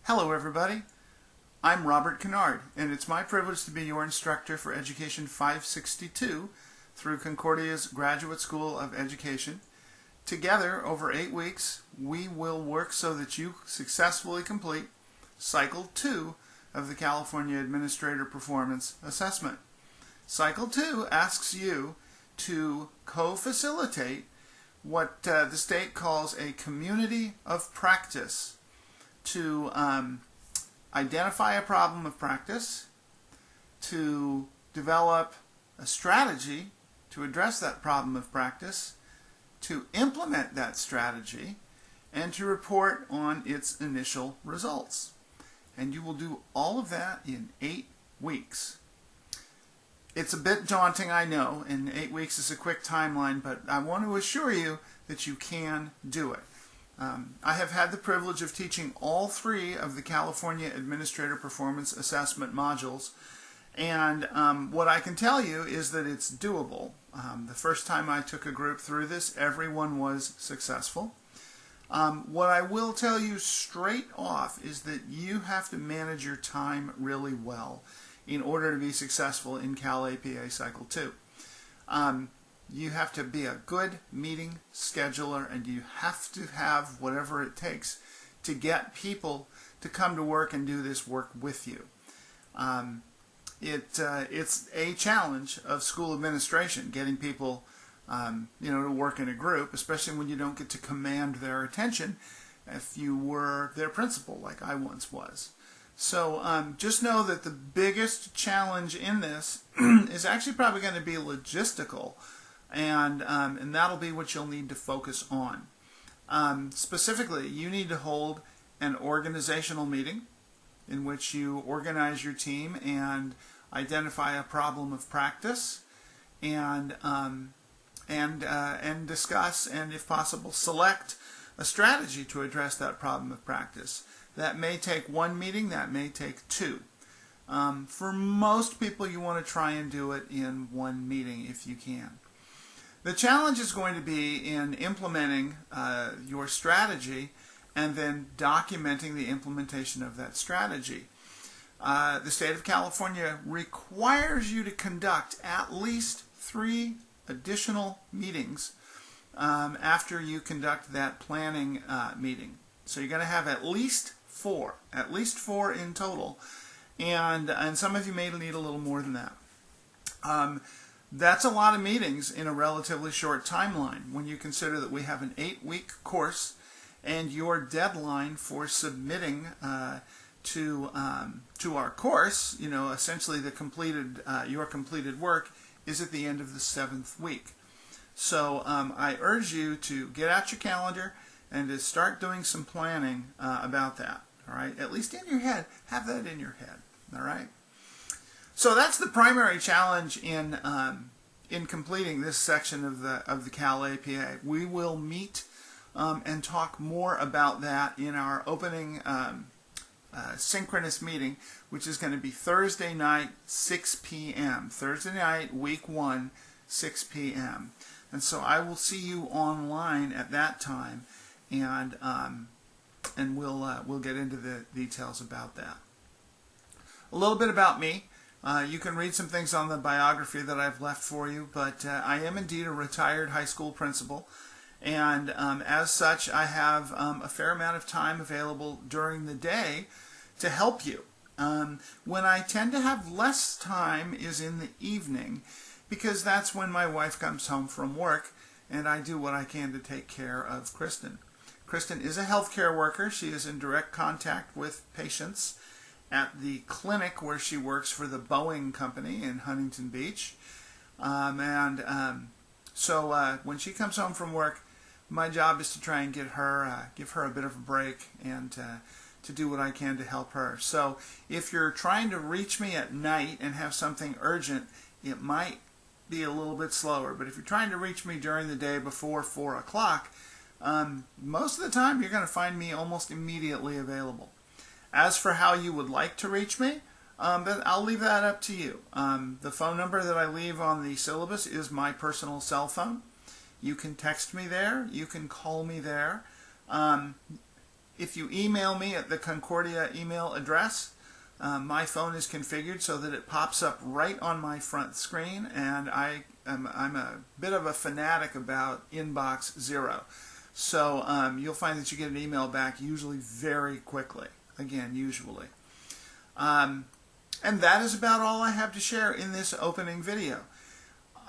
Hello everybody, I'm Robert Kennard, and it's my privilege to be your instructor for Education 562 through Concordia's Graduate School of Education. Together, over 8 weeks, we will work so that you successfully complete Cycle 2 of the California Administrator Performance Assessment. Cycle 2 asks you to co-facilitate what the state calls a community of practice, to identify a problem of practice, to develop a strategy to address that problem of practice, to implement that strategy, and to report on its initial results. And you will do all of that in 8 weeks. It's a bit daunting, I know, and 8 weeks is a quick timeline, but I want to assure you that you can do it. I have had the privilege of teaching all 3 of the California Administrator Performance Assessment modules, and what I can tell you is that it's doable. The first time I took a group through this, everyone was successful. What I will tell you straight off is that you have to manage your time really well in order to be successful in Cal APA Cycle 2. You have to be a good meeting scheduler, and you have to have whatever it takes to get people to come to work and do this work with you. It's a challenge of school administration, getting people to work in a group, especially when you don't get to command their attention if you were their principal like I once was. So just know that the biggest challenge in this is actually probably going to be logistical, and that'll be what you'll need to focus on. Specifically, you need to hold an organizational meeting in which you organize your team and identify a problem of practice, and discuss, and if possible select a strategy to address that problem of practice. That may take 1 meeting, that may take 2. For most people, you want to try and do it in 1 meeting if you can. The challenge is going to be in implementing your strategy and then documenting the implementation of that strategy. The state of California requires you to conduct at least 3 additional meetings after you conduct that planning meeting. So you're going to have at least 4 in total, and some of you may need a little more than that. That's a lot of meetings in a relatively short timeline when you consider that we have an 8-week course, and your deadline for submitting to our course, essentially your completed work, is at the end of the 7th week. So I urge you to get out your calendar and to start doing some planning about that. All right, at least in your head, have that in your head. All right. So that's the primary challenge in completing this section of the Cal APA. We will meet and talk more about that in our opening synchronous meeting, which is going to be Thursday night, 6 p.m. Thursday night, week 1, 6 p.m. And so I will see you online at that time, and we'll get into the details about that. A little bit about me. You can read some things on the biography that I've left for you, but I am indeed a retired high school principal, and as such I have a fair amount of time available during the day to help you. When I tend to have less time is in the evening, because that's when my wife comes home from work and I do what I can to take care of Kristen. Kristen is a healthcare worker. She is in direct contact with patients at the clinic where she works for the Boeing company in Huntington Beach. So when she comes home from work, my job is to try and give her a bit of a break and to do what I can to help her. So if you're trying to reach me at night and have something urgent, it might be a little bit slower. But if you're trying to reach me during the day before 4 o'clock, most of the time you're going to find me almost immediately available. As for how you would like to reach me, I'll leave that up to you. The phone number that I leave on the syllabus is my personal cell phone. You can text me there. You can call me there. If you email me at the Concordia email address, my phone is configured so that it pops up right on my front screen, and I'm a bit of a fanatic about inbox zero. So you'll find that you get an email back usually very quickly. Again, usually. And that is about all I have to share in this opening video.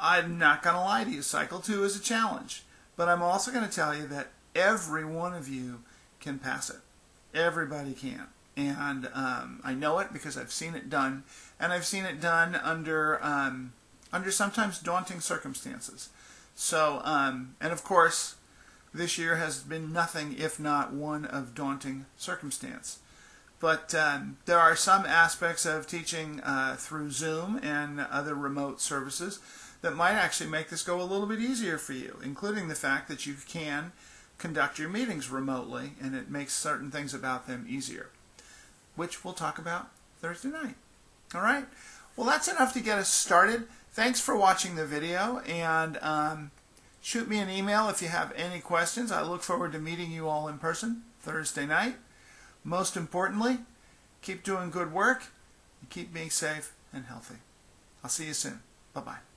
I'm not going to lie to you, Cycle 2 is a challenge. But I'm also going to tell you that every one of you can pass it. Everybody can. And I know it because I've seen it done. And I've seen it done under sometimes daunting circumstances. So, and of course, this year has been nothing if not one of daunting circumstance. But there are some aspects of teaching through Zoom and other remote services that might actually make this go a little bit easier for you, including the fact that you can conduct your meetings remotely, and it makes certain things about them easier, which we'll talk about Thursday night. All right? Well, that's enough to get us started. Thanks for watching the video, and shoot me an email if you have any questions. I look forward to meeting you all in person Thursday night. Most importantly, keep doing good work and keep being safe and healthy. I'll see you soon. Bye-bye.